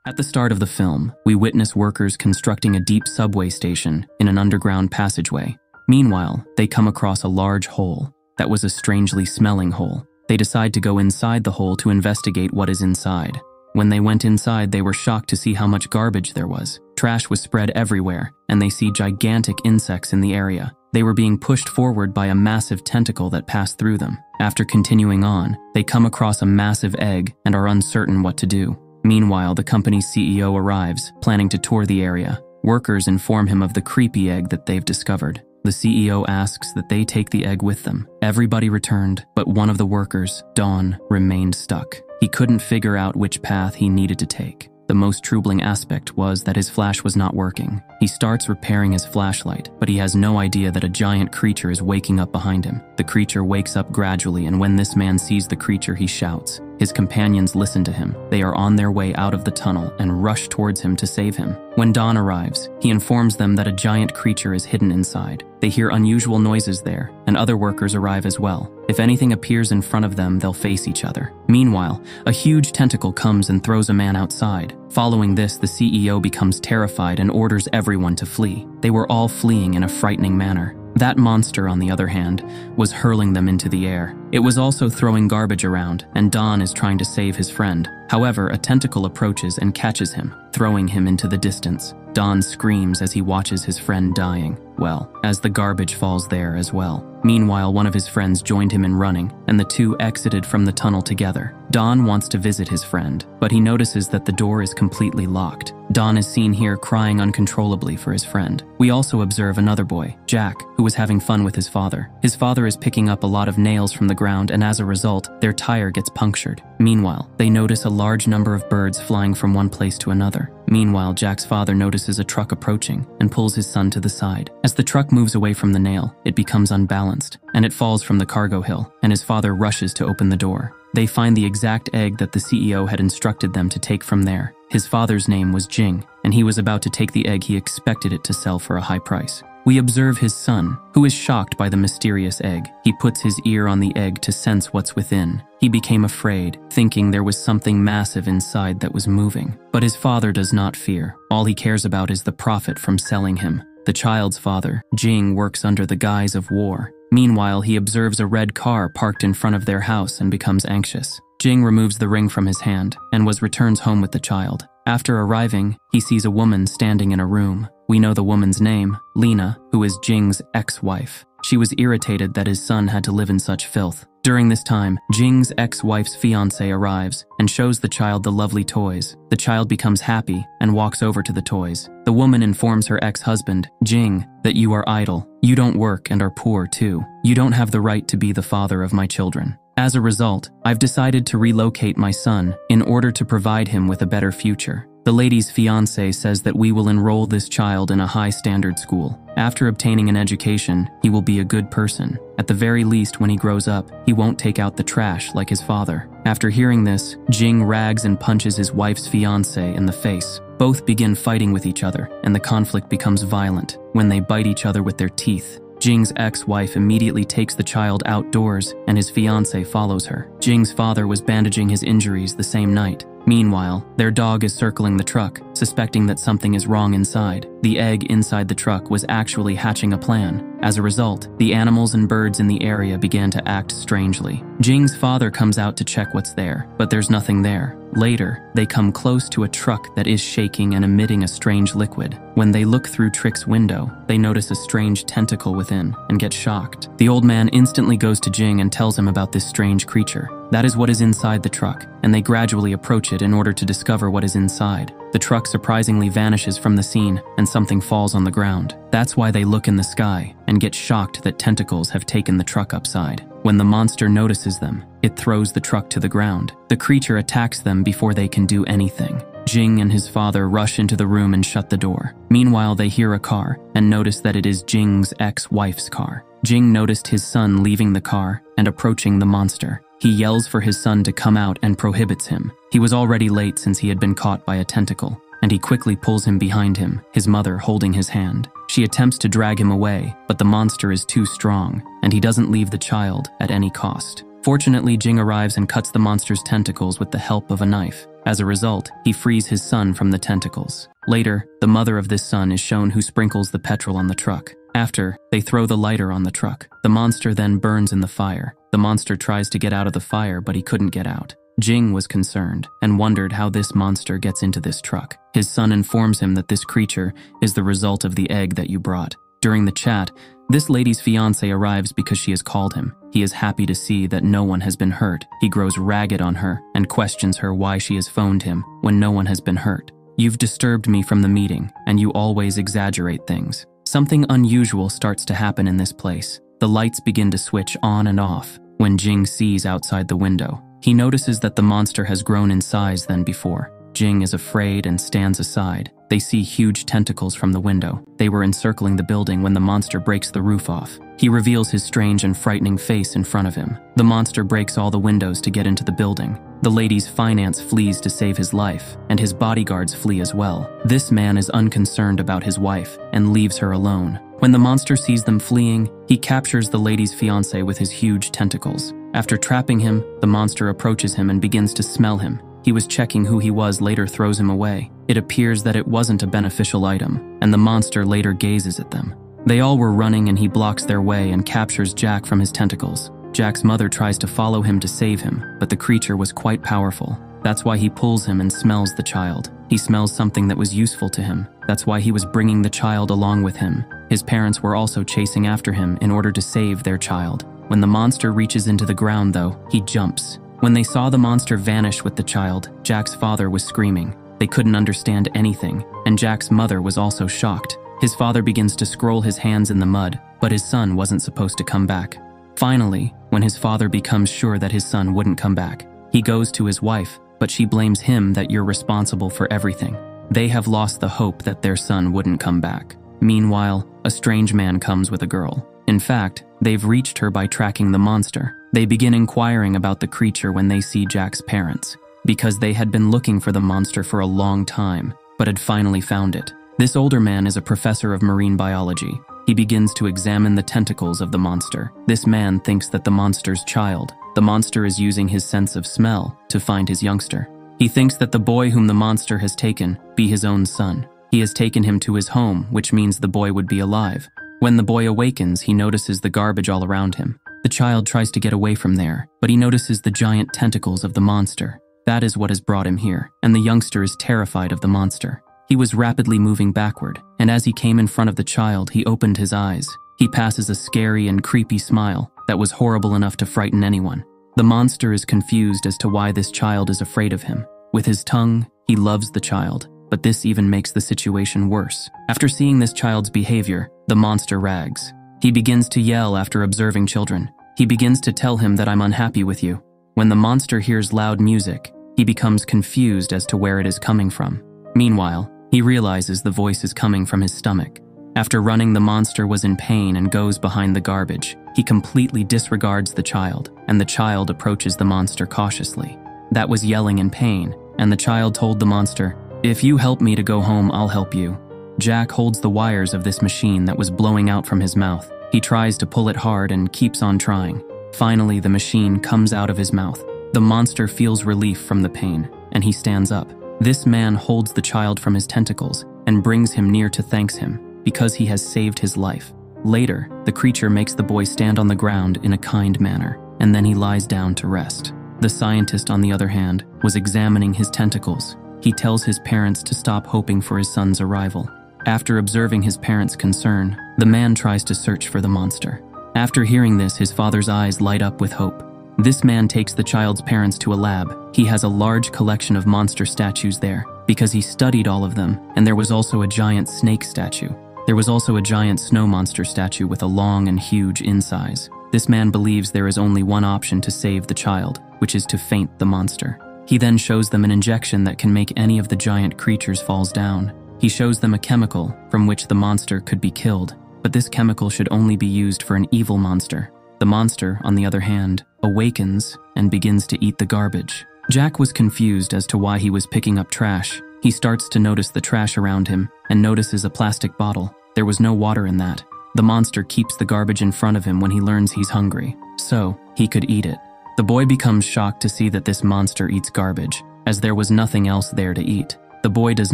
At the start of the film, we witness workers constructing a deep subway station in an underground passageway. Meanwhile, they come across a large hole that was a strangely smelling hole. They decide to go inside the hole to investigate what is inside. When they went inside, they were shocked to see how much garbage there was. Trash was spread everywhere, and they see gigantic insects in the area. They were being pushed forward by a massive tentacle that passed through them. After continuing on, they come across a massive egg and are uncertain what to do. Meanwhile, the company's CEO arrives, planning to tour the area. Workers inform him of the creepy egg that they've discovered. The CEO asks that they take the egg with them. Everybody returned, but one of the workers, Don, remained stuck. He couldn't figure out which path he needed to take. The most troubling aspect was that his flash was not working. He starts repairing his flashlight, but he has no idea that a giant creature is waking up behind him. The creature wakes up gradually, and when this man sees the creature, he shouts. His companions listen to him. They are on their way out of the tunnel and rush towards him to save him. When Don arrives, he informs them that a giant creature is hidden inside. They hear unusual noises there, and other workers arrive as well. If anything appears in front of them, they'll face each other. Meanwhile, a huge tentacle comes and throws a man outside. Following this, the CEO becomes terrified and orders everyone to flee. They were all fleeing in a frightening manner. That monster, on the other hand, was hurling them into the air. It was also throwing garbage around, and Don is trying to save his friend. However, a tentacle approaches and catches him, throwing him into the distance. Don screams as he watches his friend dying, well, as the garbage falls there as well. Meanwhile, one of his friends joined him in running, and the two exited from the tunnel together. Don wants to visit his friend, but he notices that the door is completely locked. Don is seen here crying uncontrollably for his friend. We also observe another boy, Jack, who was having fun with his father. His father is picking up a lot of nails from the ground, and as a result, their tire gets punctured. Meanwhile, they notice a large number of birds flying from one place to another. Meanwhile, Jack's father notices a truck approaching and pulls his son to the side. As the truck moves away from the nail, it becomes unbalanced, and it falls from the cargo hill, and his father rushes to open the door. They find the exact egg that the CEO had instructed them to take from there. His father's name was Jing, and he was about to take the egg he expected it to sell for a high price. We observe his son, who is shocked by the mysterious egg. He puts his ear on the egg to sense what's within. He became afraid, thinking there was something massive inside that was moving. But his father does not fear. All he cares about is the profit from selling him. The child's father, Jing, works under the guise of war. Meanwhile, he observes a red car parked in front of their house and becomes anxious. Jing removes the ring from his hand and returns home with the child. After arriving, he sees a woman standing in a room. We know the woman's name, Lena, who is Jing's ex-wife. She was irritated that his son had to live in such filth. During this time, Jing's ex-wife's fiancé arrives and shows the child the lovely toys. The child becomes happy and walks over to the toys. The woman informs her ex-husband, Jing, that you are idle. You don't work and are poor too. You don't have the right to be the father of my children. As a result, I've decided to relocate my son in order to provide him with a better future. The lady's fiancé says that we will enroll this child in a high-standard school. After obtaining an education, he will be a good person. At the very least, when he grows up, he won't take out the trash like his father. After hearing this, Jing rags and punches his wife's fiancé in the face. Both begin fighting with each other, and the conflict becomes violent when they bite each other with their teeth. Jing's ex-wife immediately takes the child outdoors, and his fiancé follows her. Jing's father was bandaging his injuries the same night. Meanwhile, their dog is circling the truck, suspecting that something is wrong inside. The egg inside the truck was actually hatching a plan. As a result, the animals and birds in the area began to act strangely. Jing's father comes out to check what's there, but there's nothing there. Later, they come close to a truck that is shaking and emitting a strange liquid. When they look through Trick's window, they notice a strange tentacle within and get shocked. The old man instantly goes to Jing and tells him about this strange creature. That is what is inside the truck, and they gradually approach it in order to discover what is inside. The truck surprisingly vanishes from the scene, and something falls on the ground. That's why they look in the sky and get shocked that tentacles have taken the truck upside. When the monster notices them, it throws the truck to the ground. The creature attacks them before they can do anything. Jing and his father rush into the room and shut the door. Meanwhile, they hear a car and notice that it is Jing's ex-wife's car. Jing noticed his son leaving the car and approaching the monster. He yells for his son to come out and prohibits him. He was already late since he had been caught by a tentacle, and he quickly pulls him behind him, his mother holding his hand. She attempts to drag him away, but the monster is too strong, and he doesn't leave the child at any cost. Fortunately, Jing arrives and cuts the monster's tentacles with the help of a knife. As a result, he frees his son from the tentacles. Later, the mother of this son is shown who sprinkles the petrol on the truck. After, they throw the lighter on the truck. The monster then burns in the fire. The monster tries to get out of the fire, but he couldn't get out. Jing was concerned and wondered how this monster gets into this truck. His son informs him that this creature is the result of the egg that you brought. During the chat, this lady's fiancé arrives because she has called him. He is happy to see that no one has been hurt. He grows ragged on her and questions her why she has phoned him when no one has been hurt. You've disturbed me from the meeting, and you always exaggerate things. Something unusual starts to happen in this place. The lights begin to switch on and off when Jing sees outside the window. He notices that the monster has grown in size than before. Jing is afraid and stands aside. They see huge tentacles from the window. They were encircling the building when the monster breaks the roof off. He reveals his strange and frightening face in front of him. The monster breaks all the windows to get into the building. The lady's finance flees to save his life, and his bodyguards flee as well. This man is unconcerned about his wife and leaves her alone. When the monster sees them fleeing, he captures the lady's fiancé with his huge tentacles. After trapping him, the monster approaches him and begins to smell him. He was checking who he was, later throws him away. It appears that it wasn't a beneficial item, and the monster later gazes at them. They all were running, and he blocks their way and captures Jack from his tentacles. Jack's mother tries to follow him to save him, but the creature was quite powerful. That's why he pulls him and smells the child. He smells something that was useful to him. That's why he was bringing the child along with him. His parents were also chasing after him in order to save their child. When the monster reaches into the ground, though, he jumps. When they saw the monster vanish with the child, Jack's father was screaming. They couldn't understand anything, and Jack's mother was also shocked. His father begins to scroll his hands in the mud, but his son wasn't supposed to come back. Finally, when his father becomes sure that his son wouldn't come back, he goes to his wife, but she blames him that you're responsible for everything. They have lost the hope that their son wouldn't come back. Meanwhile, a strange man comes with a girl. In fact, they've reached her by tracking the monster. They begin inquiring about the creature when they see Jack's parents, because they had been looking for the monster for a long time, but had finally found it. This older man is a professor of marine biology. He begins to examine the tentacles of the monster. This man thinks that the monster's child. The monster is using his sense of smell to find his youngster. He thinks that the boy whom the monster has taken be his own son. He has taken him to his home, which means the boy would be alive. When the boy awakens, he notices the garbage all around him. The child tries to get away from there, but he notices the giant tentacles of the monster. That is what has brought him here, and the youngster is terrified of the monster. He was rapidly moving backward, and as he came in front of the child, he opened his eyes. He passes a scary and creepy smile that was horrible enough to frighten anyone. The monster is confused as to why this child is afraid of him. With his tongue, he loves the child, but this even makes the situation worse. After seeing this child's behavior, the monster rags. He begins to yell after observing children. He begins to tell him that I'm unhappy with you. When the monster hears loud music, he becomes confused as to where it is coming from. Meanwhile, he realizes the voice is coming from his stomach. After running, the monster was in pain and goes behind the garbage. He completely disregards the child, and the child approaches the monster cautiously. That was yelling in pain, and the child told the monster, "If you help me to go home, I'll help you." Jack holds the wires of this machine that was blowing out from his mouth. He tries to pull it hard and keeps on trying. Finally, the machine comes out of his mouth. The monster feels relief from the pain, and he stands up. This man holds the child from his tentacles and brings him near to thank him because he has saved his life. Later, the creature makes the boy stand on the ground in a kind manner, and then he lies down to rest. The scientist, on the other hand, was examining his tentacles. He tells his parents to stop hoping for his son's arrival. After observing his parents' concern, the man tries to search for the monster. After hearing this, his father's eyes light up with hope. This man takes the child's parents to a lab. He has a large collection of monster statues there, because he studied all of them, and there was also a giant snake statue. There was also a giant snow monster statue with a long and huge incisor. This man believes there is only one option to save the child, which is to faint the monster. He then shows them an injection that can make any of the giant creatures falls down. He shows them a chemical from which the monster could be killed, but this chemical should only be used for an evil monster. The monster, on the other hand, awakens and begins to eat the garbage. Jack was confused as to why he was picking up trash. He starts to notice the trash around him and notices a plastic bottle. There was no water in that. The monster keeps the garbage in front of him when he learns he's hungry, so he could eat it. The boy becomes shocked to see that this monster eats garbage. as there was nothing else there to eat. The boy does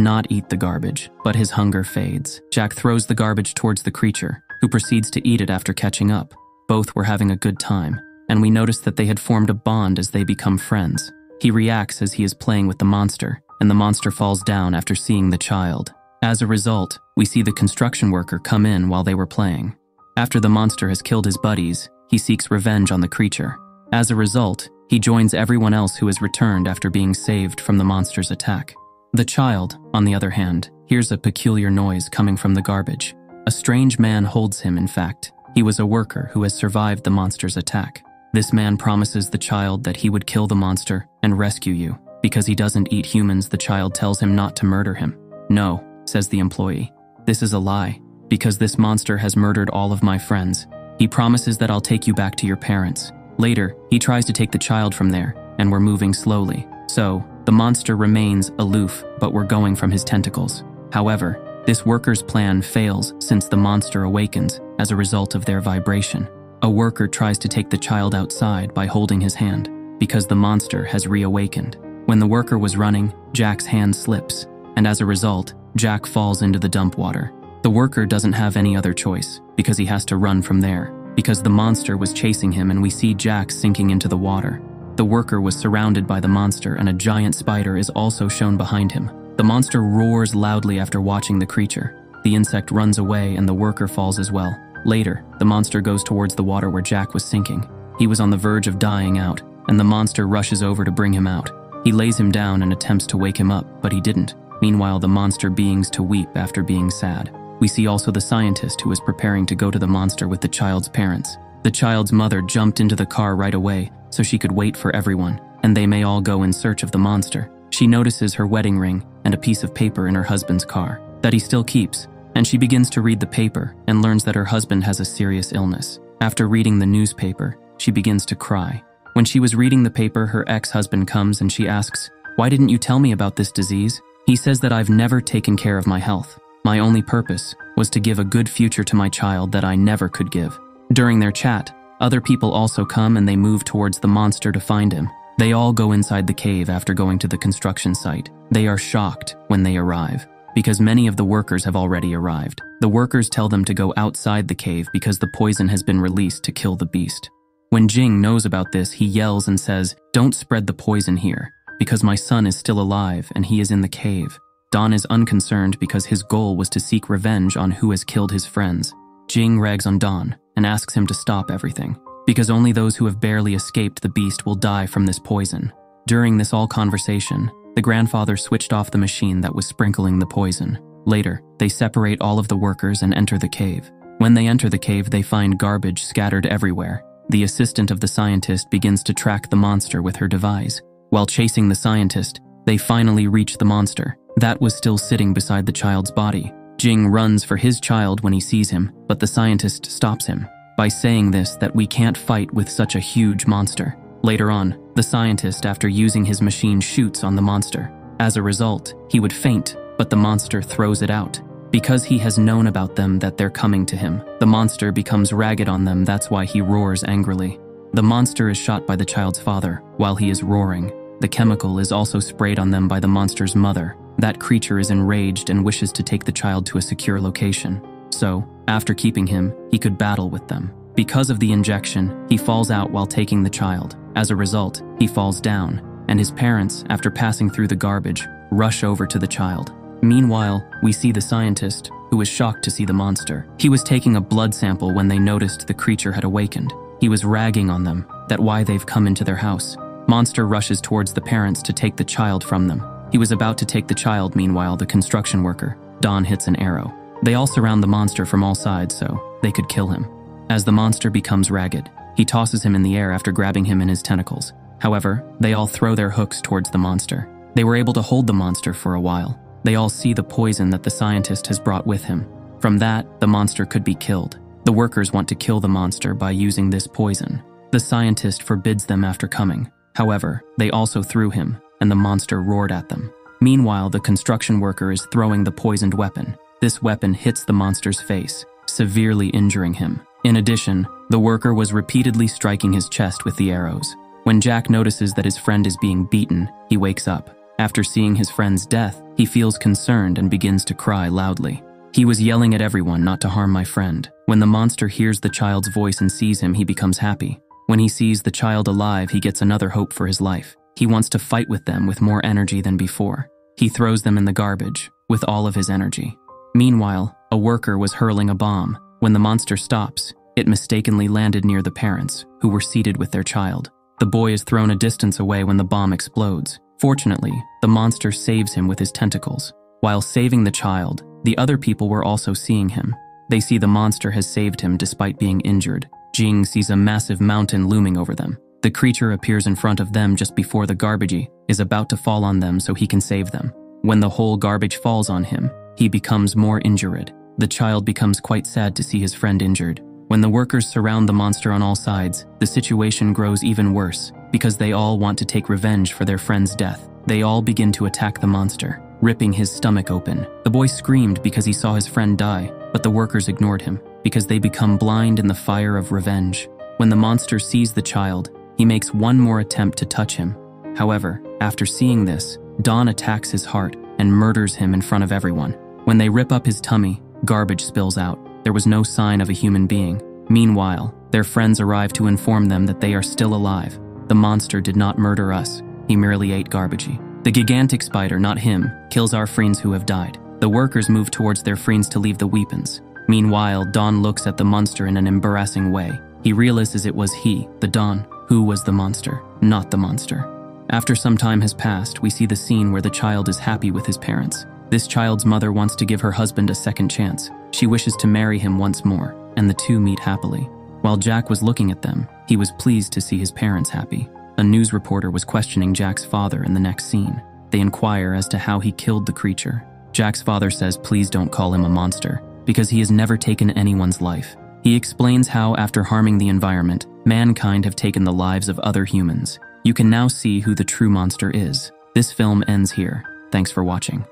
not eat the garbage, but his hunger fades. Jack throws the garbage towards the creature, who proceeds to eat it after catching up. Both were having a good time, and we notice that they had formed a bond as they become friends. He reacts as he is playing with the monster, and the monster falls down after seeing the child. As a result, we see the construction worker come in while they were playing. After the monster has killed his buddies, he seeks revenge on the creature. As a result, he joins everyone else who has returned after being saved from the monster's attack. The child, on the other hand, hears a peculiar noise coming from the garbage. A strange man holds him, in fact. He was a worker who has survived the monster's attack. This man promises the child that he would kill the monster and rescue you. Because he doesn't eat humans, the child tells him not to murder him. "No," says the employee. "This is a lie, because this monster has murdered all of my friends. He promises that I'll take you back to your parents." Later, he tries to take the child from there, and we're moving slowly. So, the monster remains aloof, but we're going from his tentacles. However, this worker's plan fails since the monster awakens as a result of their vibration. A worker tries to take the child outside by holding his hand, because the monster has reawakened. When the worker was running, Jack's hand slips, and as a result, Jack falls into the dump water. The worker doesn't have any other choice, because he has to run from there, because the monster was chasing him and we see Jack sinking into the water. The worker was surrounded by the monster and a giant spider is also shown behind him. The monster roars loudly after watching the creature. The insect runs away and the worker falls as well. Later, the monster goes towards the water where Jack was sinking. He was on the verge of dying out, and the monster rushes over to bring him out. He lays him down and attempts to wake him up, but he didn't. Meanwhile, the monster begins to weep after being sad. We see also the scientist who is preparing to go to the monster with the child's parents. The child's mother jumped into the car right away so she could wait for everyone, and they may all go in search of the monster. She notices her wedding ring and a piece of paper in her husband's car that he still keeps, and she begins to read the paper and learns that her husband has a serious illness. After reading the newspaper, she begins to cry. When she was reading the paper, her ex-husband comes and she asks, "Why didn't you tell me about this disease?" He says that I've never taken care of my health. My only purpose was to give a good future to my child that I never could give. During their chat, other people also come and they move towards the monster to find him. They all go inside the cave after going to the construction site. They are shocked when they arrive, because many of the workers have already arrived. The workers tell them to go outside the cave because the poison has been released to kill the beast. When Jing knows about this, he yells and says, "Don't spread the poison here, because my son is still alive and he is in the cave." Don is unconcerned because his goal was to seek revenge on who has killed his friends. Jing rags on Don and asks him to stop everything, because only those who have barely escaped the beast will die from this poison. During this all conversation, the grandfather switched off the machine that was sprinkling the poison. Later, they separate all of the workers and enter the cave. When they enter the cave, they find garbage scattered everywhere. The assistant of the scientist begins to track the monster with her device. While chasing the scientist, they finally reach the monster. That was still sitting beside the child's body. Jing runs for his child when he sees him, but the scientist stops him by saying this, that we can't fight with such a huge monster. Later on, the scientist, after using his machine, shoots on the monster. As a result, he would faint, but the monster throws it out. Because he has known about them that they're coming to him, the monster becomes ragged on them. That's why he roars angrily. The monster is shot by the child's father while he is roaring. The chemical is also sprayed on them by the monster's mother. That creature is enraged and wishes to take the child to a secure location. So, after keeping him, he could battle with them. Because of the injection, he falls out while taking the child. As a result, he falls down, and his parents, after passing through the garbage, rush over to the child. Meanwhile, we see the scientist, who was shocked to see the monster. He was taking a blood sample when they noticed the creature had awakened. He was ragging on them, that why they've come into their house. Monster rushes towards the parents to take the child from them. He was about to take the child. Meanwhile, the construction worker, Don, hits an arrow. They all surround the monster from all sides so they could kill him. As the monster becomes ragged, he tosses him in the air after grabbing him in his tentacles. However, they all throw their hooks towards the monster. They were able to hold the monster for a while. They all see the poison that the scientist has brought with him. From that, the monster could be killed. The workers want to kill the monster by using this poison. The scientist forbids them after coming. However, they also threw him, and the monster roared at them. Meanwhile, the construction worker is throwing the poisoned weapon. This weapon hits the monster's face, severely injuring him. In addition, the worker was repeatedly striking his chest with the arrows. When Jack notices that his friend is being beaten, he wakes up. After seeing his friend's death, he feels concerned and begins to cry loudly. He was yelling at everyone not to harm my friend. When the monster hears the child's voice and sees him, he becomes happy. When he sees the child alive, he gets another hope for his life. He wants to fight with them with more energy than before. He throws them in the garbage with all of his energy. Meanwhile, a worker was hurling a bomb. When the monster stops, it mistakenly landed near the parents, who were seated with their child. The boy is thrown a distance away when the bomb explodes. Fortunately, the monster saves him with his tentacles. While saving the child, the other people were also seeing him. They see the monster has saved him despite being injured. Jing sees a massive mountain looming over them. The creature appears in front of them just before the garbage is about to fall on them so he can save them. When the whole garbage falls on him, he becomes more injured. The child becomes quite sad to see his friend injured. When the workers surround the monster on all sides, the situation grows even worse because they all want to take revenge for their friend's death. They all begin to attack the monster, ripping his stomach open. The boy screamed because he saw his friend die, but the workers ignored him because they become blind in the fire of revenge. When the monster sees the child, he makes one more attempt to touch him. However, after seeing this, Dawn attacks his heart and murders him in front of everyone. When they rip up his tummy, garbage spills out. There was no sign of a human being. Meanwhile, their friends arrive to inform them that they are still alive. The monster did not murder us. He merely ate garbage. The gigantic spider, not him, kills our friends who have died. The workers move towards their friends to leave the weapons. Meanwhile, Dawn looks at the monster in an embarrassing way. He realizes it was he, the Dawn, who was the monster, not the monster. After some time has passed, we see the scene where the child is happy with his parents. This child's mother wants to give her husband a second chance. She wishes to marry him once more, and the two meet happily. While Jack was looking at them, he was pleased to see his parents happy. A news reporter was questioning Jack's father in the next scene. They inquire as to how he killed the creature. Jack's father says please don't call him a monster, because he has never taken anyone's life. He explains how, after harming the environment, mankind have taken the lives of other humans. You can now see who the true monster is. This film ends here. Thanks for watching.